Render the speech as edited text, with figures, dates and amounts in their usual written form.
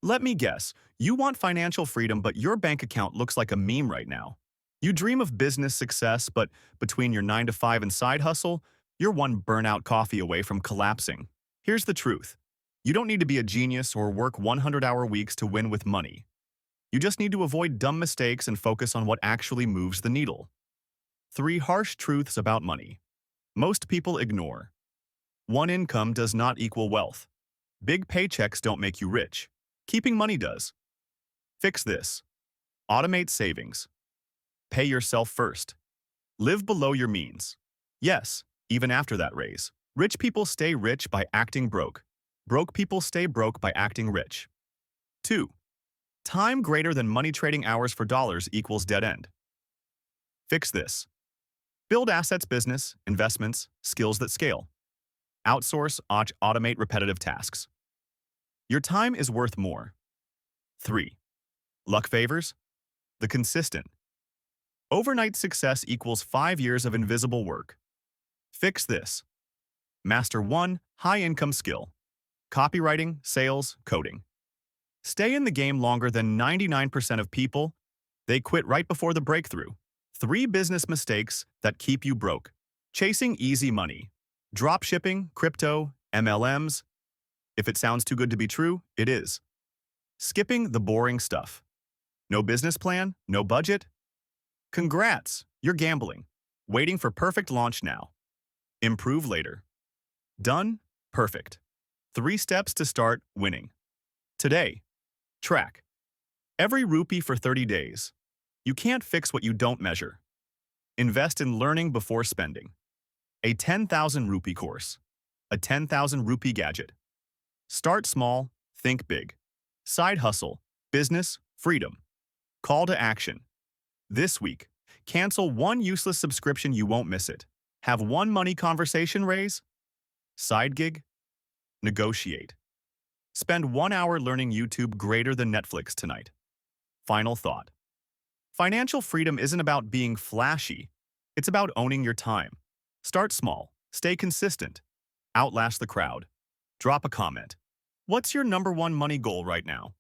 Let me guess, you want financial freedom, but your bank account looks like a meme right now. You dream of business success, but between your 9 to 5 and side hustle, you're one burnout coffee away from collapsing. Here's the truth. You don't need to be a genius or work 100-hour weeks to win with money. You just need to avoid dumb mistakes and focus on what actually moves the needle. 3 harsh truths about money. Most people ignore. One income does not equal wealth. Big paychecks don't make you rich. Keeping money does. Fix this. Automate savings. Pay yourself first. Live below your means. Yes, even after that raise. Rich people stay rich by acting broke. Broke people stay broke by acting rich. 2. Time greater than money trading hours for dollars equals dead end. Fix this. Build assets business, investments, skills that scale. Outsource, automate repetitive tasks. Your time is worth more. 3. Luck favors? The consistent. Overnight success equals 5 years of invisible work. Fix this. Master one high-income skill. Copywriting, sales, coding. Stay in the game longer than 99% of people. They quit right before the breakthrough. 3 business mistakes that keep you broke. Chasing easy money. Drop shipping, crypto, MLMs. If it sounds too good to be true, it is. Skipping the boring stuff. No business plan, no budget. Congrats, you're gambling. Waiting for perfect launch now. Improve later. Done? Perfect. 3 steps to start winning. Today, track. Every rupee for 30 days. You can't fix what you don't measure. Invest in learning before spending. A 10,000 rupee course. A 10,000 rupee gadget. Start small, think big. Side hustle, business, freedom. Call to action. This week, cancel 1 useless subscription, you won't miss it. Have 1 money conversation raise. Side gig. Negotiate. Spend 1 hour learning YouTube greater than Netflix tonight. Final thought. Financial freedom isn't about being flashy. It's about owning your time. Start small. Stay consistent. Outlast the crowd. Drop a comment. What's your #1 money goal right now?